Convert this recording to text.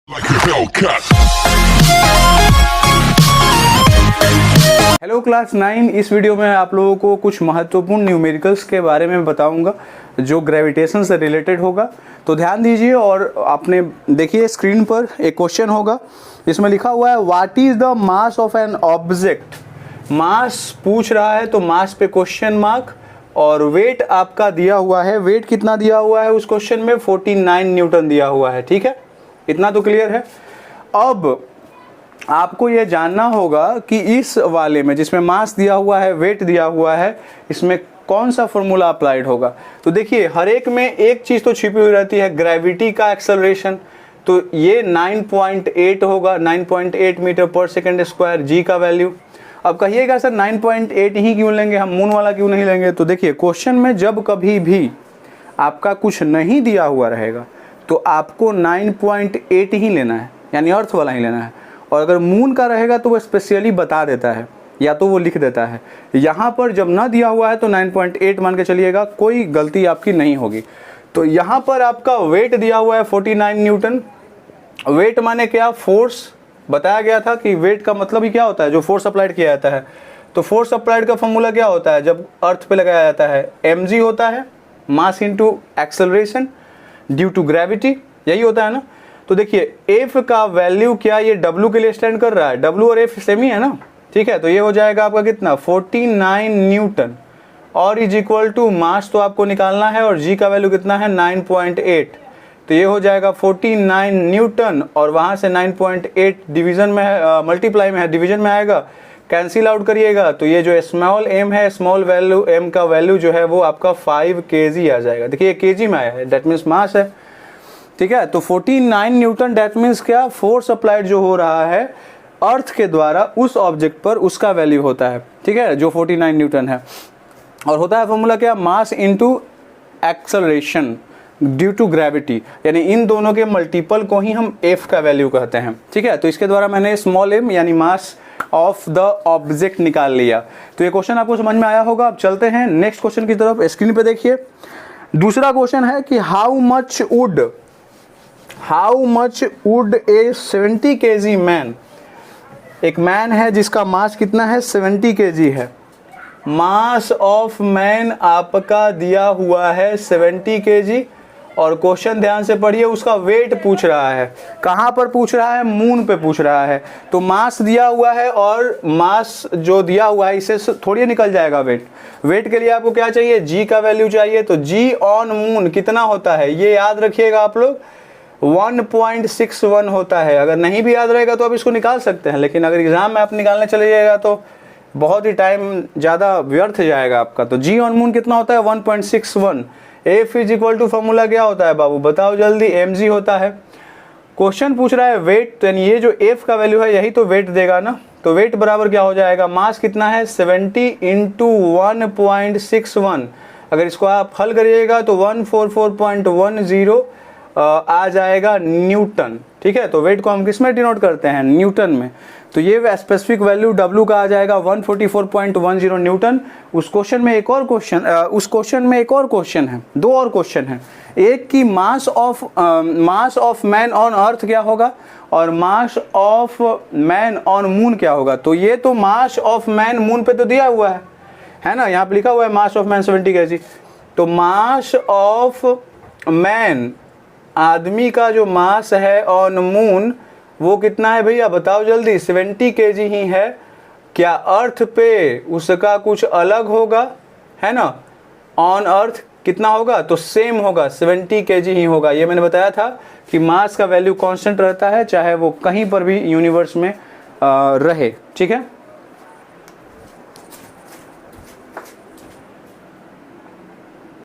Hello class 9, इस video में आप लोगों को कुछ महत्वपूर्ण न्यूमेरिकल्स के बारे में बताऊंगा जो ग्रेविटेशन से रिलेटेड होगा। तो ध्यान दीजिए और आपने देखिए स्क्रीन पर एक क्वेश्चन होगा, इसमें लिखा हुआ है what is the mass of an object. Mass पूछ रहा है तो मास पे क्वेश्चन मार्क, और वेट आपका दिया हुआ है। वेट कितना दिया हुआ है उस क्वेश्चन में? 49 न्यूटन दिया हुआ है। ठीक है, इतना तो क्लियर है। अब आपको यह जानना होगा कि इस वाले में जिसमें मास दिया हुआ है, वेट दिया हुआ है, इसमें कौन सा फॉर्मूला अप्लाइड होगा। तो देखिए हर एक में एक चीज़ तो छिपी हुई रहती है, ग्रेविटी का एक्सेलरेशन। तो ये 9.8 होगा, 9.8 मीटर पर सेकेंड स्क्वायर, जी का वैल्यू। अब कहिएगा सर 9.8 ही क्यों लेंगे, हम मून वाला क्यों नहीं लेंगे? तो देखिए क्वेश्चन में जब कभी भी आपका कुछ नहीं दिया हुआ रहेगा तो आपको 9.8 ही लेना है, यानी अर्थ वाला ही लेना है। और अगर मून का रहेगा तो वो स्पेशली बता देता है या तो वो लिख देता है। यहाँ पर जब ना दिया हुआ है तो 9.8 मान के चलिएगा, कोई गलती आपकी नहीं होगी। तो यहाँ पर आपका वेट दिया हुआ है 49 न्यूटन। वेट माने क्या? फोर्स। बताया गया था कि वेट का मतलब ही क्या होता है, जो फोर्स अप्लाइड किया जाता है। तो फोर्स अप्लाइड का फॉर्मूला क्या होता है जब अर्थ पे लगाया जाता है? mg होता है, mass into acceleration due to gravity, यही होता है ना। तो देखिए F का वैल्यू क्या ये W के लिए स्टैंड कर रहा है? W और F सेम ही है ना। ठीक है, तो ये हो जाएगा आपका कितना? 49 न्यूटन, और इज इक्वल टू मास तो आपको निकालना है और G का वैल्यू कितना है? 9.8। तो ये हो जाएगा 49 न्यूटन, और वहाँ से 9.8 डिवीजन में है, मल्टीप्लाई में है, डिवीजन में आएगा, कैंसिल आउट करिएगा। तो ये जो स्मॉल m है, स्मॉल वैल्यू m का वैल्यू जो है वो आपका 5 kg आ जाएगा। देखिए ये kg में आया है, डेट मीन्स मास है। ठीक है, तो 49 न्यूटन डेट मीन्स क्या? फोर्स अप्लाइड जो हो रहा है अर्थ के द्वारा उस ऑब्जेक्ट पर, उसका वैल्यू होता है। ठीक है, जो 49 न्यूटन है। और होता है फॉर्मूला क्या? Mass into acceleration due to gravity, यानी इन दोनों के मल्टीपल को ही हम F का वैल्यू कहते हैं। ठीक है, तो इसके द्वारा मैंने स्मॉल m यानी मास ऑफ द ऑब्जेक्ट निकाल लिया। तो ये क्वेश्चन आपको समझ में आया होगा। अब चलते हैं नेक्स्ट क्वेश्चन की तरफ। स्क्रीन पे देखिए, दूसरा क्वेश्चन है कि how much would a 70 kg man. एक मैन है जिसका मास कितना है? 70 kg है। मास ऑफ मैन आपका दिया हुआ है 70 kg, और क्वेश्चन ध्यान से पढ़िए, उसका वेट पूछ रहा है। कहाँ पर पूछ रहा है? मून पे पूछ रहा है। तो मास दिया हुआ है, और मास जो दिया हुआ है इससे थोड़ी निकल जाएगा वेट। वेट के लिए आपको क्या चाहिए? जी का वैल्यू चाहिए। तो जी ऑन मून कितना होता है ये याद रखिएगा आप लोग, 1.61 होता है। अगर नहीं भी याद रहेगा तो आप इसको निकाल सकते हैं, लेकिन अगर एग्जाम में आप निकालने चले जाएगा तो बहुत ही टाइम ज़्यादा व्यर्थ जाएगा आपका। तो जी ऑन मून कितना होता है? 1.61। F is equal to formula क्या होता है बाबू, बताओ जल्दी? mg होता है। क्वेश्चन पूछ रहा है वेट, तो यानी ये जो F का वैल्यू है यही तो वेट देगा ना। तो वेट बराबर क्या हो जाएगा? मास कितना है? 70 इंटू 1.61। अगर इसको आप हल करिएगा तो 144.10 आ जाएगा न्यूटन। ठीक है, तो वेट को हम किस में डिनोट करते हैं? न्यूटन में। तो ये स्पेसिफिक वैल्यू W का आ जाएगा 144.10 न्यूटन। उस क्वेश्चन में एक और क्वेश्चन है, दो और क्वेश्चन है। एक की mass of man on earth क्या होगा, और mass of man on moon क्या होगा। तो ये तो मास ऑफ मैन मून पे तो दिया हुआ है ना, यहाँ पे लिखा हुआ है मास ऑफ मैन 70 kg। तो मास ऑफ मैन, आदमी का जो मास है ऑन मून, वो कितना है भैया बताओ जल्दी? 70 kg ही है। क्या अर्थ पे उसका कुछ अलग होगा? है ना, ऑन अर्थ कितना होगा? तो सेम होगा, 70 kg ही होगा। ये मैंने बताया था कि मास का वैल्यू कांस्टेंट रहता है, चाहे वो कहीं पर भी यूनिवर्स में रहे। ठीक है।